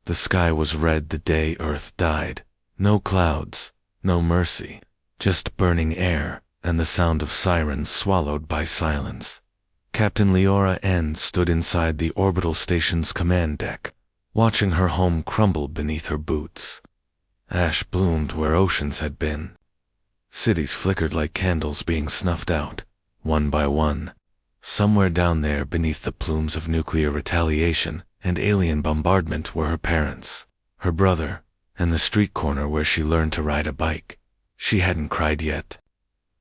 The sky was red the day Earth died. No clouds, no mercy, just burning air and the sound of sirens swallowed by silence. Captain Leora N. stood inside the orbital station's command deck, watching her home crumble beneath her boots. Ash bloomed where oceans had been. Cities flickered like candles being snuffed out, one by one. Somewhere down there beneath the plumes of nuclear retaliation and alien bombardment were her parents, her brother, and the street corner where she learned to ride a bike. She hadn't cried yet.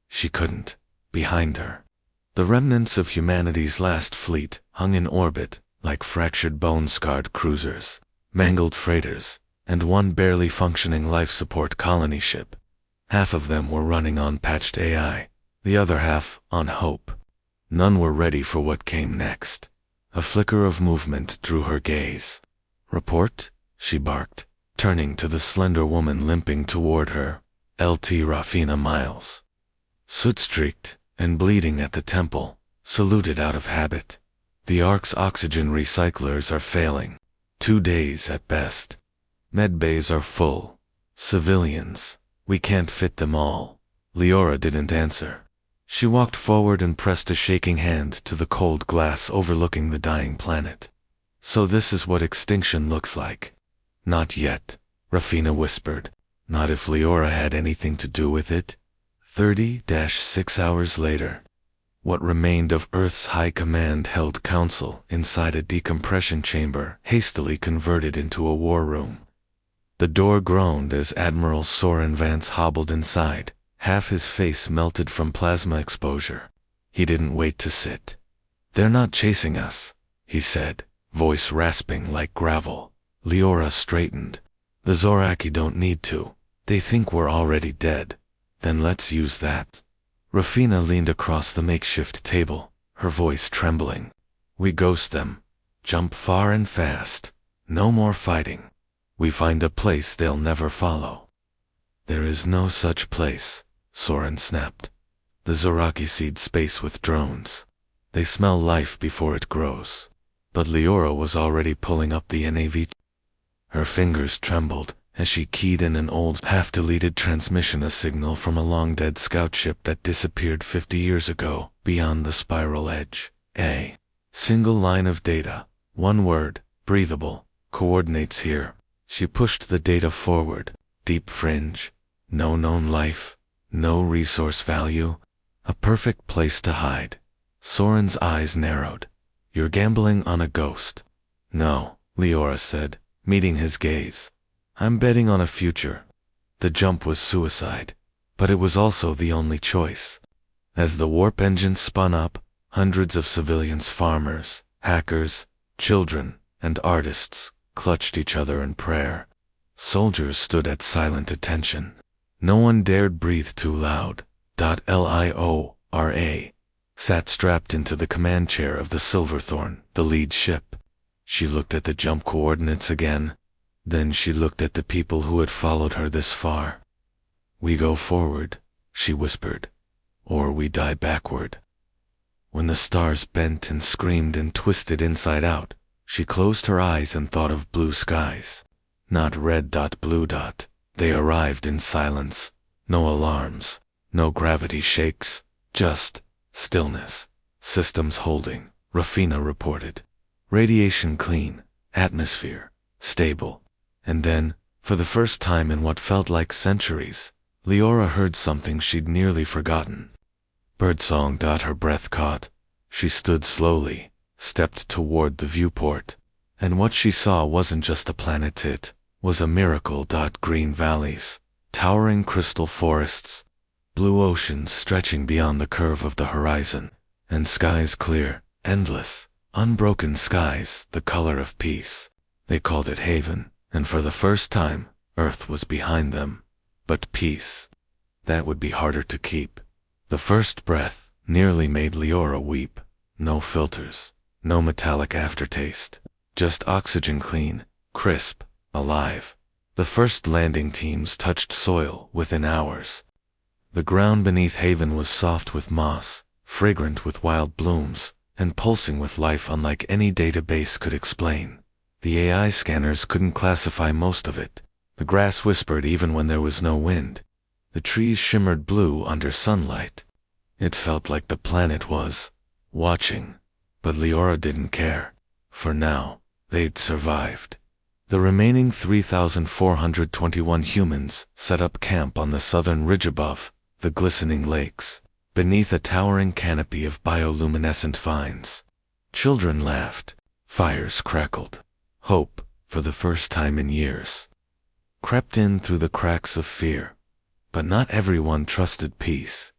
She couldn't. Behind her, the remnants of humanity's last fleet hung in orbit like fractured bone-scarred cruisers, mangled freighters, and one barely functioning life support colony ship. Half of them were running on patched AI, the other half on hope. None were ready for what came next. A flicker of movement drew her gaze. "Report?" she barked, turning to the slender woman limping toward her, Lt. Rafina Miles. Soot-streaked and bleeding at the temple, saluted out of habit. "The Ark's oxygen recyclers are failing. 2 days at best. Medbays are full. Civilians. We can't fit them all." Leora didn't answer. She walked forward and pressed a shaking hand to the cold glass overlooking the dying planet. "So this is what extinction looks like." "Not yet," Rafina whispered. "Not if Leora had anything to do with it." 30-6 hours later, what remained of Earth's High Command held council inside a decompression chamber hastily converted into a war room. The door groaned as Admiral Soren Vance hobbled inside, half his face melted from plasma exposure. He didn't wait to sit. "They're not chasing us," he said, voice rasping like gravel. Leora straightened. "The Zoraki don't need to. They think we're already dead. Then let's use that." Rafina leaned across the makeshift table, her voice trembling. "We ghost them. Jump far and fast. No more fighting. We find a place they'll never follow." "There is no such place," Soren snapped. "The Zoraki seed space with drones. They smell life before it grows." But Leora was already pulling up the NAV. Her fingers trembled as she keyed in an old, half-deleted transmission, a signal from a long-dead scout ship that disappeared 50 years ago beyond the spiral edge. A single line of data, one word, breathable, coordinates here. She pushed the data forward. Deep fringe, no known life, no resource value, a perfect place to hide. Soren's eyes narrowed. "You're gambling on a ghost." "No," Leora said, meeting his gaze. "I'm betting on a future." The jump was suicide, but it was also the only choice. As the warp engine spun up, hundreds of civilians, farmers, hackers, children, and artists clutched each other in prayer. Soldiers stood at silent attention. No one dared breathe too loud. Liora sat strapped into the command chair of the Silverthorn, the lead ship. She looked at the jump coordinates again. Then she looked at the people who had followed her this far. "We go forward," she whispered, "or we die backward." When the stars bent and screamed and twisted inside out, she closed her eyes and thought of blue skies. Not red dot, blue dot. They arrived in silence. No alarms, no gravity shakes, just stillness. "Systems holding," Rafina reported. "Radiation clean, atmosphere stable." And then, for the first time in what felt like centuries, Leora heard something she'd nearly forgotten. Birdsong. Her breath caught. She stood slowly, stepped toward the viewport, and what she saw wasn't just a planet, it was a miracle. Green valleys, towering crystal forests, blue oceans stretching beyond the curve of the horizon, and skies clear, endless, unbroken skies, the color of peace. They called it haven. And for the first time, Earth was behind them. But peace, that would be harder to keep. The first breath nearly made Leora weep. No filters, no metallic aftertaste, just oxygen, clean, crisp, alive. The first landing teams touched soil within hours. The ground beneath Haven was soft with moss, fragrant with wild blooms, and pulsing with life unlike any database could explain. The AI scanners couldn't classify most of it. The grass whispered even when there was no wind. The trees shimmered blue under sunlight. It felt like the planet was watching, but Leora didn't care. For now, they'd survived. The remaining 3,421 humans set up camp on the southern ridge above the glistening lakes, beneath a towering canopy of bioluminescent vines. Children laughed. Fires crackled. Hope, for the first time in years, crept in through the cracks of fear. But not everyone trusted peace.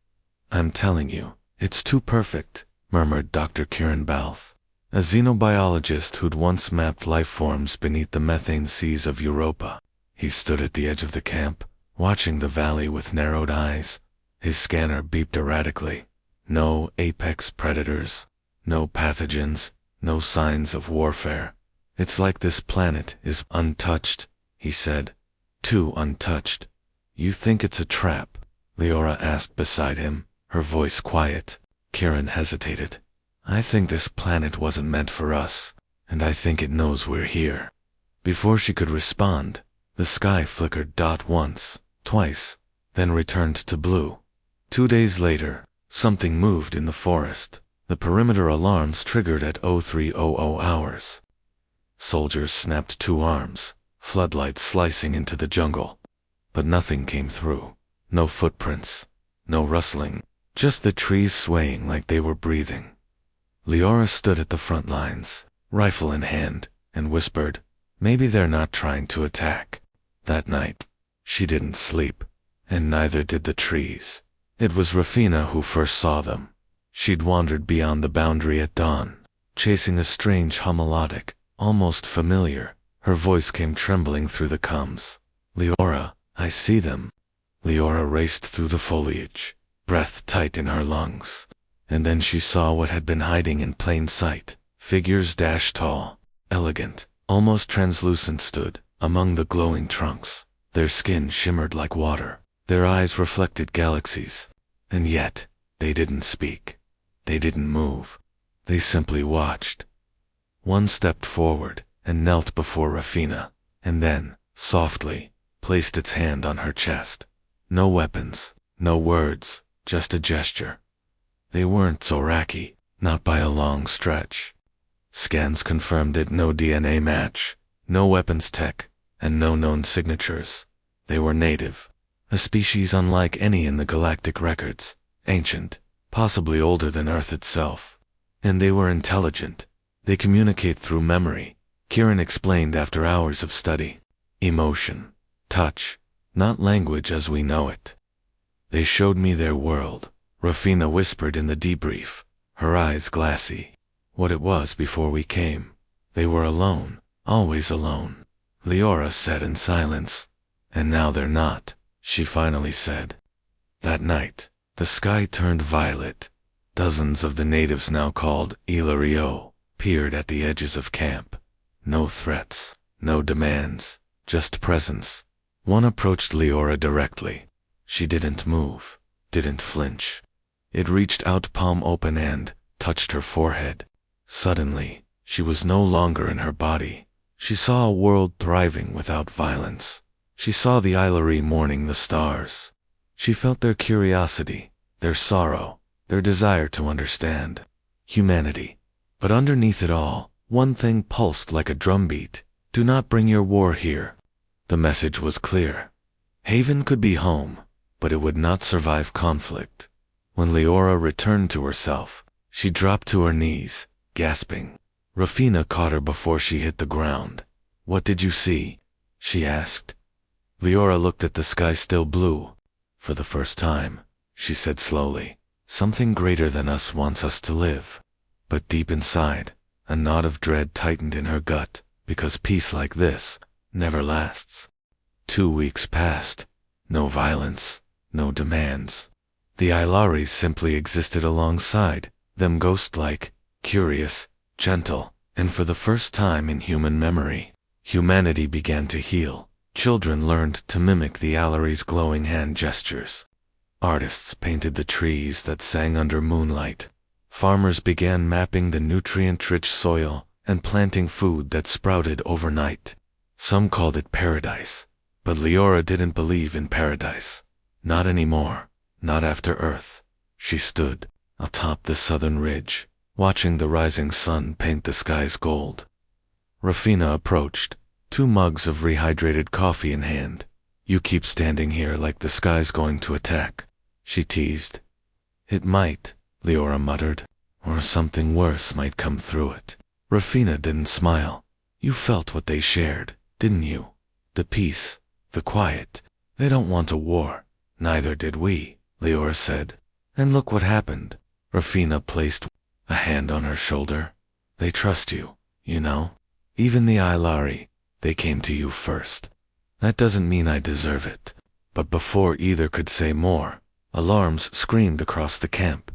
"I'm telling you, it's too perfect," murmured Dr. Kieran Balth, a xenobiologist who'd once mapped life forms beneath the methane seas of Europa. He stood at the edge of the camp, watching the valley with narrowed eyes. His scanner beeped erratically. No apex predators, no pathogens, no signs of warfare. "It's like this planet is untouched," he said. "Too untouched." "You think it's a trap?" Leora asked beside him, her voice quiet. Kieran hesitated. "I think this planet wasn't meant for us, and I think it knows we're here." Before she could respond, the sky flickered once, twice, then returned to blue. 2 days later, something moved in the forest. The perimeter alarms triggered at 0300 hours. Soldiers snapped 2 arms, floodlights slicing into the jungle. But nothing came through. No footprints, no rustling, just the trees swaying like they were breathing. Leora stood at the front lines, rifle in hand, and whispered, "Maybe they're not trying to attack." That night, she didn't sleep, and neither did the trees. It was Rafina who first saw them. She'd wandered beyond the boundary at dawn, chasing a strange hum melodic, almost familiar. Her voice came trembling through the combs. "Leora, I see them." Leora raced through the foliage, breath tight in her lungs. And then she saw what had been hiding in plain sight. Figures tall, elegant, almost translucent stood among the glowing trunks. Their skin shimmered like water. Their eyes reflected galaxies. And yet, they didn't speak. They didn't move. They simply watched. One stepped forward and knelt before Rafina, and then, softly, placed its hand on her chest. No weapons, no words, just a gesture. They weren't Zoraki, not by a long stretch. Scans confirmed it. No DNA match, no weapons tech, and no known signatures. They were native, a species unlike any in the galactic records, ancient, possibly older than Earth itself. And they were intelligent. They communicate through memory, Kieran explained after hours of study. Emotion, touch, not language as we know it. "They showed me their world," Rafina whispered in the debrief, her eyes glassy. "What it was before we came. They were alone, always alone." Leora sat in silence. "And now they're not," she finally said. That night, the sky turned violet. Dozens of the natives, now called Ilario, peered at the edges of camp. No threats, no demands, just presence. One approached Leora directly. She didn't move, didn't flinch. It reached out, palm open, and touched her forehead. Suddenly, she was no longer in her body. She saw a world thriving without violence. She saw the Ilari mourning the stars. She felt their curiosity, their sorrow, their desire to understand humanity. But underneath it all, one thing pulsed like a drumbeat. "Do not bring your war here." The message was clear. Haven could be home, but it would not survive conflict. When Leora returned to herself, she dropped to her knees, gasping. Rafina caught her before she hit the ground. "What did you see?" she asked. Leora looked at the sky, still blue. "For the first time," she said slowly, "something greater than us wants us to live." But deep inside, a knot of dread tightened in her gut, because peace like this never lasts. 2 weeks passed. No violence, no demands. The Ilaris simply existed alongside them, ghost-like, curious, gentle, and for the first time in human memory, humanity began to heal. Children learned to mimic the Ilaris' glowing hand gestures. Artists painted the trees that sang under moonlight. Farmers began mapping the nutrient-rich soil and planting food that sprouted overnight. Some called it paradise, but Leora didn't believe in paradise. Not anymore, not after Earth. She stood atop the southern ridge, watching the rising sun paint the skies gold. Rafina approached, 2 mugs of rehydrated coffee in hand. "You keep standing here like the sky's going to attack," she teased. "It might," Leora muttered, "or something worse might come through it." Rafina didn't smile. "You felt what they shared, didn't you? The peace, the quiet. They don't want a war." "Neither did we," Leora said. "And look what happened." Rafina placed a hand on her shoulder. "They trust you, you know. Even the Ilari, they came to you first. That doesn't mean I deserve it." But before either could say more, alarms screamed across the camp.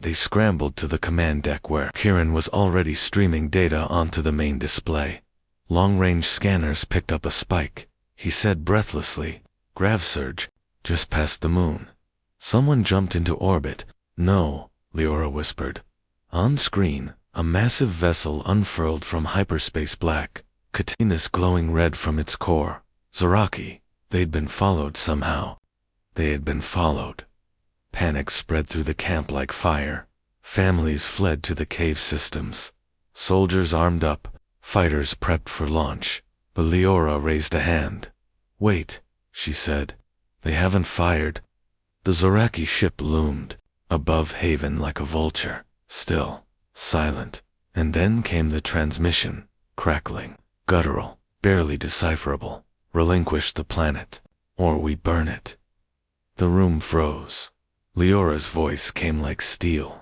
They scrambled to the command deck where Kieran was already streaming data onto the main display. Long-range scanners picked up a spike. He said breathlessly, "Grav surge, just past the moon." Someone jumped into orbit. "No," Leora whispered. On screen, a massive vessel unfurled from hyperspace black, Katina's glowing red from its core. Zoraki. They'd been followed somehow. They had been followed. Panic spread through the camp like fire. Families fled to the cave systems. Soldiers armed up, fighters prepped for launch. But Leora raised a hand. "Wait," she said. "They haven't fired." The Zoraki ship loomed above Haven like a vulture, still, silent. And then came the transmission, crackling, guttural, barely decipherable. "Relinquish the planet, or we burn it." The room froze. Leora's voice came like steel.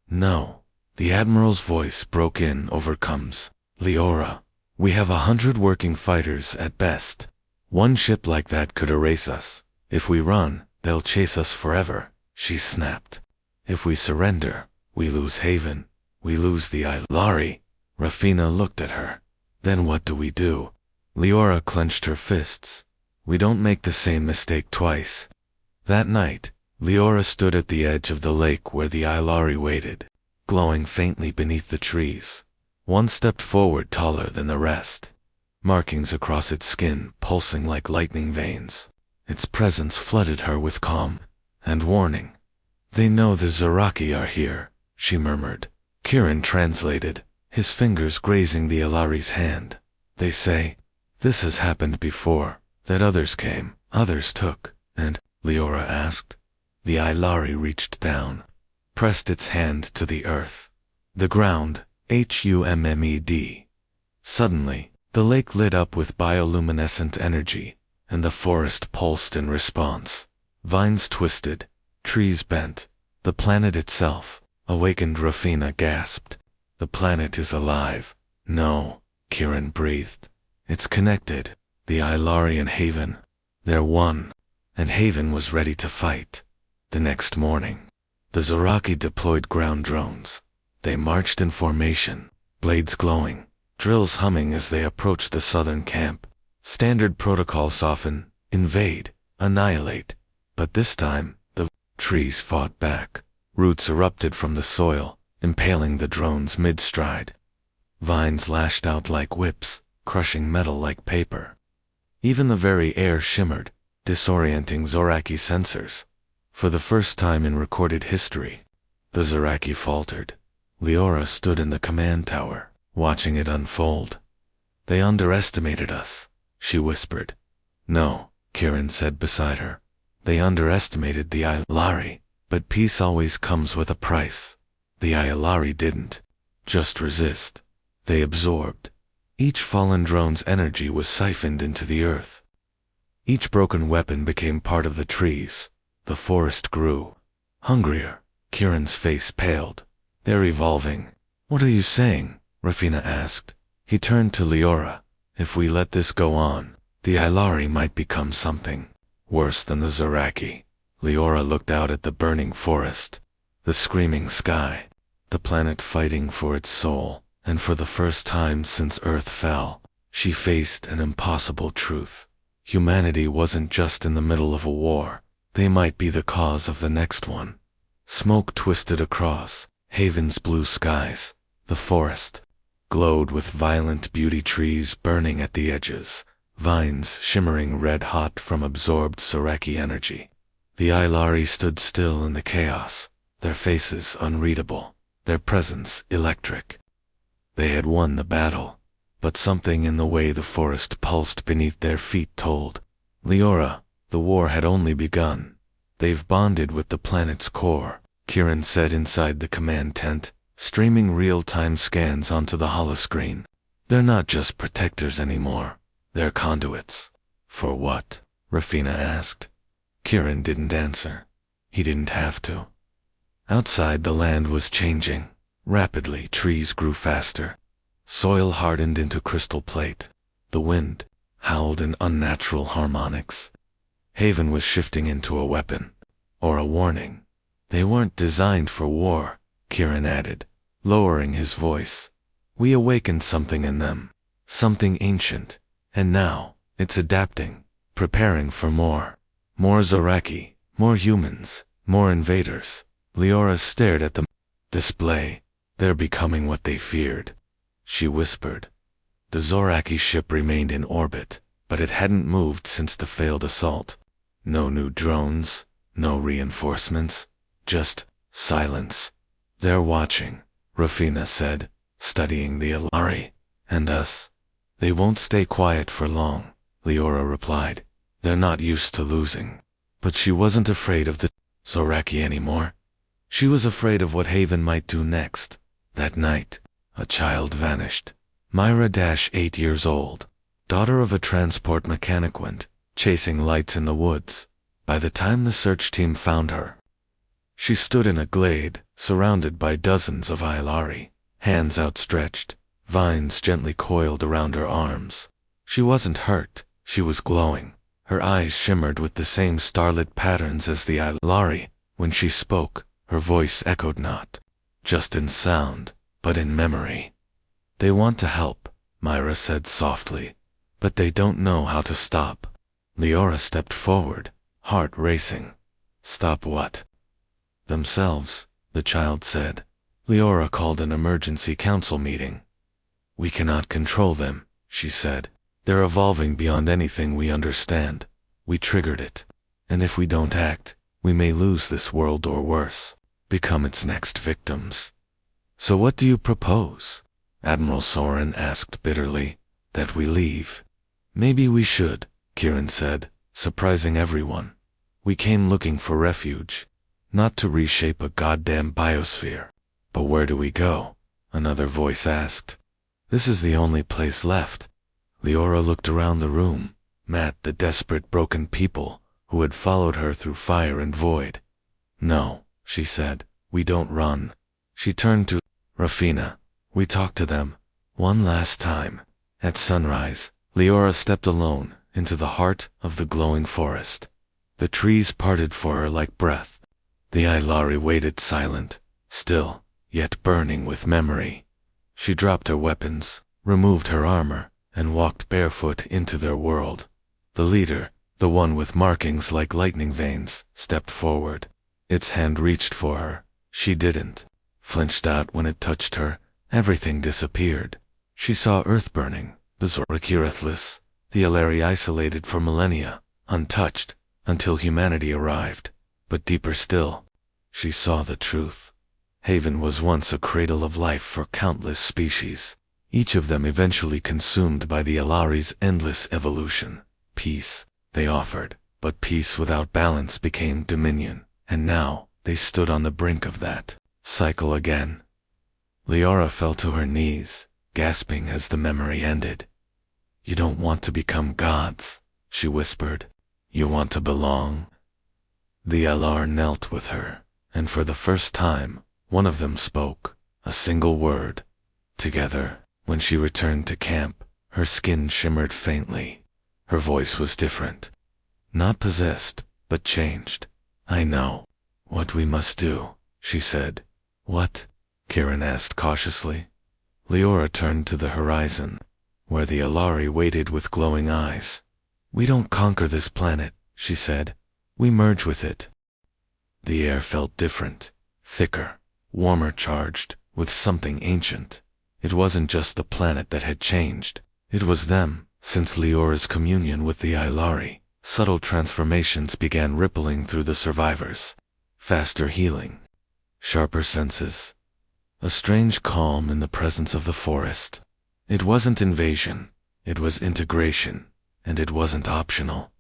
"No." The Admiral's voice broke in over comes. "Leora, we have 100 working fighters at best. One ship like that could erase us. If we run, they'll chase us forever," she snapped. "If we surrender, we lose Haven. We lose the Ilari." Rafina looked at her. "Then what do we do?" Leora clenched her fists. "We don't make the same mistake twice." That night, Leora stood at the edge of the lake where the Ilari waited, glowing faintly beneath the trees. One stepped forward taller than the rest, markings across its skin pulsing like lightning veins. Its presence flooded her with calm and warning. "They know the Zoraki are here," she murmured. Kieran translated, his fingers grazing the Ilari's hand. "They say, this has happened before, that others came, others took." "And?" Leora asked. The Ilari reached down, pressed its hand to the earth. The ground, HUMMED. Suddenly, the lake lit up with bioluminescent energy, and the forest pulsed in response. Vines twisted, trees bent. The planet itself, awakened. Rafina gasped. "The planet is alive." "No," Kieran breathed. "It's connected. The Ilari and Haven. They're one." And Haven was ready to fight. The next morning, the Zoraki deployed ground drones. They marched in formation, blades glowing, drills humming as they approached the southern camp. Standard protocol: soften, invade, annihilate. But this time, the trees fought back. Roots erupted from the soil, impaling the drones mid-stride. Vines lashed out like whips, crushing metal like paper. Even the very air shimmered, disorienting Zoraki sensors. For the first time in recorded history, the Zoraki faltered. Leora stood in the command tower, watching it unfold. "They underestimated us," she whispered. "No," Kieran said beside her. "They underestimated the Ilari, but peace always comes with a price." The Ilari didn't just resist. They absorbed. Each fallen drone's energy was siphoned into the earth. Each broken weapon became part of the trees. The forest grew. Hungrier. Kieran's face paled. "They're evolving." "What are you saying?" Rafina asked. He turned to Leora. "If we let this go on, the Ilari might become something worse than the Zoraki." Leora looked out at the burning forest, the screaming sky, the planet fighting for its soul, and for the first time since Earth fell, she faced an impossible truth. Humanity wasn't just in the middle of a war. They might be the cause of the next one. Smoke twisted across Haven's blue skies. The forest glowed with violent beauty, trees burning at the edges, vines shimmering red-hot from absorbed Zoraki energy. The Ilari stood still in the chaos, their faces unreadable, their presence electric. They had won the battle, but something in the way the forest pulsed beneath their feet told. Leora, the war had only begun. They've bonded with the planet's core, Kieran said inside the command tent, streaming real-time scans onto the holoscreen. They're not just protectors anymore, they're conduits. For what? Rafina asked. Kieran didn't answer. He didn't have to. Outside, the land was changing. Rapidly, trees grew faster. Soil hardened into crystal plate. The wind howled in unnatural harmonics. Haven was shifting into a weapon, or a warning. They weren't designed for war, Kieran added, lowering his voice. We awakened something in them, something ancient, and now it's adapting, preparing for more. More Zoraki, more humans, more invaders. Leora stared at the display. They're becoming what they feared. She whispered. The Zoraki ship remained in orbit, but it hadn't moved since the failed assault. No new drones, no reinforcements, just silence. They're watching, Rafina said, studying the Ilari, and us. They won't stay quiet for long, Leora replied. They're not used to losing. But she wasn't afraid of the Zoraki anymore. She was afraid of what Haven might do next. That night, a child vanished. Myra, 8 years old, daughter of a transport mechanic, went chasing lights in the woods. By the time the search team found her, she stood in a glade, surrounded by dozens of Ilari, hands outstretched, vines gently coiled around her arms. She wasn't hurt, she was glowing. Her eyes shimmered with the same starlit patterns as the Ilari. When she spoke, her voice echoed not just in sound, but in memory. They want to help, Myra said softly, but they don't know how to stop. Leora stepped forward, heart racing. Stop what? Themselves, the child said. Leora called an emergency council meeting. We cannot control them, she said. They're evolving beyond anything we understand. We triggered it. And if we don't act, we may lose this world or worse, become its next victims. So what do you propose? Admiral Soren asked bitterly. That we leave. Maybe we should, Kieran said, surprising everyone. We came looking for refuge, not to reshape a goddamn biosphere. But where do we go? Another voice asked. This is the only place left. Leora looked around the room, met the desperate broken people who had followed her through fire and void. No, she said, we don't run. She turned to Rafina. We talked to them, one last time. At sunrise, Leora stepped alone into the heart of the glowing forest. The trees parted for her like breath. The Ilari waited silent, still, yet burning with memory. She dropped her weapons, removed her armor, and walked barefoot into their world. The leader, the one with markings like lightning veins, stepped forward. Its hand reached for her. She didn't. Flinched out when it touched her. Everything disappeared. She saw Earth burning, the Zoraki earthless, the Ilari isolated for millennia, untouched, until humanity arrived. But deeper still, she saw the truth. Haven was once a cradle of life for countless species, each of them eventually consumed by the Ilari's endless evolution. Peace, they offered, but peace without balance became dominion, and now they stood on the brink of that cycle again. Leora fell to her knees, gasping as the memory ended. You don't want to become gods, she whispered. You want to belong. The Elar knelt with her, and for the first time, one of them spoke, a single word. Together, when she returned to camp, her skin shimmered faintly. Her voice was different. Not possessed, but changed. I know what we must do, she said. What? Kieran asked cautiously. Leora turned to the horizon, where the Ilari waited with glowing eyes. We don't conquer this planet, she said. We merge with it. The air felt different, thicker, warmer charged, with something ancient. It wasn't just the planet that had changed. It was them. Since Leora's communion with the Ilari, subtle transformations began rippling through the survivors. Faster healing, sharper senses, a strange calm in the presence of the forest. It wasn't invasion, it was integration, and it wasn't optional.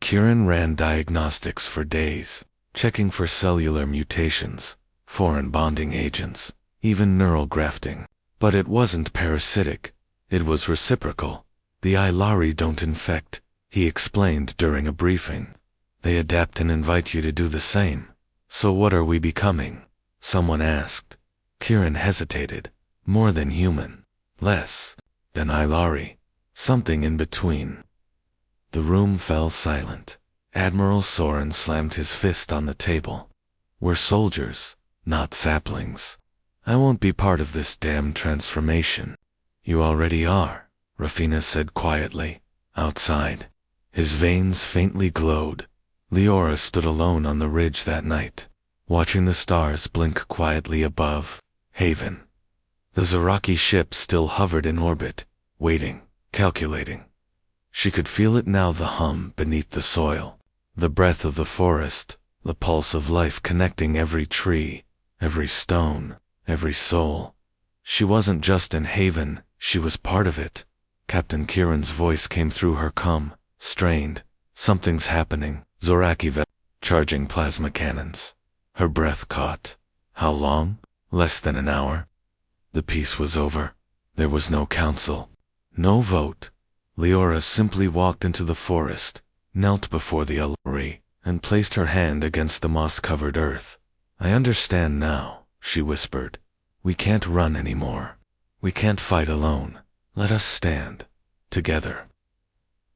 Kieran ran diagnostics for days, checking for cellular mutations, foreign bonding agents, even neural grafting. But it wasn't parasitic, it was reciprocal. The Ilari don't infect, he explained during a briefing. They adapt and invite you to do the same. So what are we becoming? Someone asked. Kieran hesitated. More than human. Less than Ilari. Something in between. The room fell silent. Admiral Soren slammed his fist on the table. We're soldiers, not saplings. I won't be part of this damn transformation. You already are, Rafina said quietly. Outside, his veins faintly glowed. Leora stood alone on the ridge that night, watching the stars blink quietly above Haven. The Zaraki ship still hovered in orbit, waiting, calculating. She could feel it now, the hum beneath the soil, the breath of the forest, the pulse of life connecting every tree, every stone, every soul. She wasn't just in Haven, she was part of it. Captain Kieran's voice came through her calm, strained. Something's happening. Zoraki charging plasma cannons. Her breath caught. How long? Less than an hour. The peace was over. There was no council. No vote. Leora simply walked into the forest, knelt before the Ilari, and placed her hand against the moss-covered earth. I understand now, she whispered. We can't run anymore. We can't fight alone. Let us stand. Together.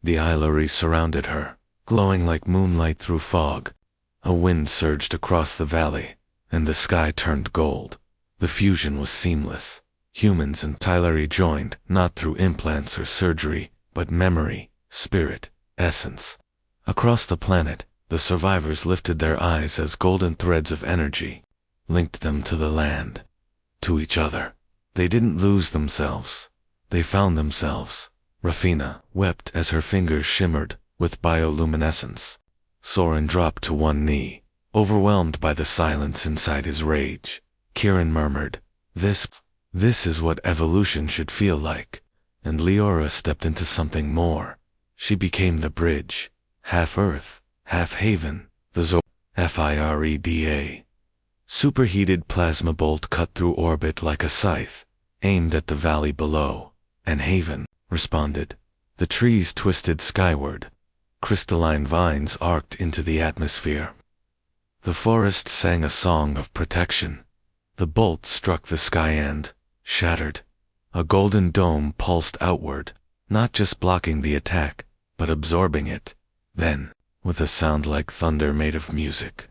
The Ilari surrounded her, glowing like moonlight through fog. A wind surged across the valley, and the sky turned gold. The fusion was seamless. Humans and Ilari joined, not through implants or surgery, but memory, spirit, essence. Across the planet, the survivors lifted their eyes as golden threads of energy linked them to the land, to each other. They didn't lose themselves. They found themselves. Rafina wept as her fingers shimmered with bioluminescence. Soren dropped to one knee, overwhelmed by the silence inside his rage. Kieran murmured, This is what evolution should feel like. And Leora stepped into something more. She became the bridge. Half Earth, half Haven, the Fireda. Superheated plasma bolt cut through orbit like a scythe, aimed at the valley below. And Haven responded. The trees twisted skyward. Crystalline vines arced into the atmosphere. The forest sang a song of protection. The bolt struck the sky and shattered. A golden dome pulsed outward, not just blocking the attack, but absorbing it. Then, with a sound like thunder made of music,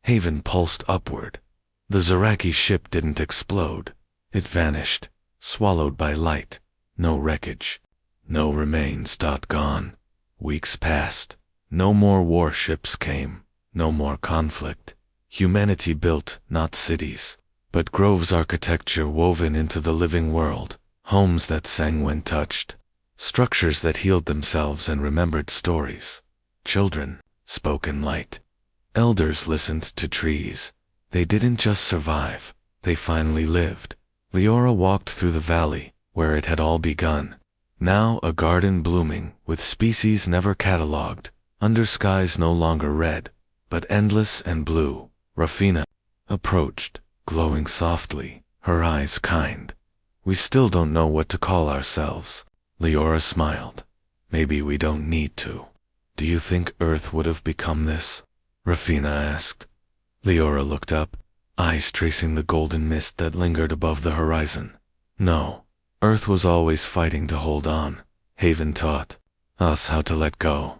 Haven pulsed upward. The Zaraki ship didn't explode. It vanished, swallowed by light. No wreckage. No remains. Gone. Weeks passed. No more warships came. No more conflict. Humanity built, not cities, but groves, architecture woven into the living world. Homes that sang when touched. Structures that healed themselves and remembered stories. Children spoke in light. Elders listened to trees. They didn't just survive. They finally lived. Leora walked through the valley, where it had all begun. Now a garden blooming, with species never catalogued, under skies no longer red, but endless and blue. Rafina approached, glowing softly, her eyes kind. We still don't know what to call ourselves. Leora smiled. Maybe we don't need to. Do you think Earth would have become this? Rafina asked. Leora looked up, eyes tracing the golden mist that lingered above the horizon. No. Earth was always fighting to hold on. Haven taught us how to let go.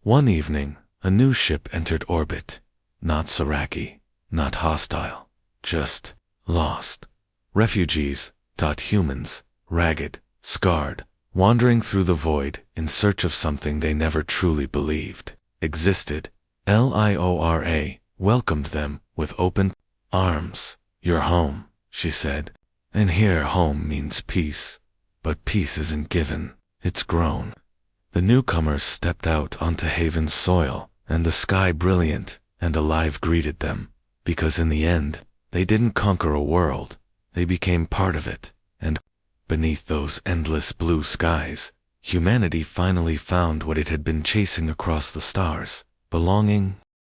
One evening, a new ship entered orbit. Not Zaraki, not hostile, just lost. Refugees, taught humans, ragged, scarred, wandering through the void in search of something they never truly believed existed. Liora welcomed them with open arms. You're home, she said. And here home means peace. But peace isn't given, it's grown. The newcomers stepped out onto Haven's soil, and the sky brilliant and alive greeted them, because in the end, they didn't conquer a world, they became part of it, and beneath those endless blue skies, humanity finally found what it had been chasing across the stars: belonging,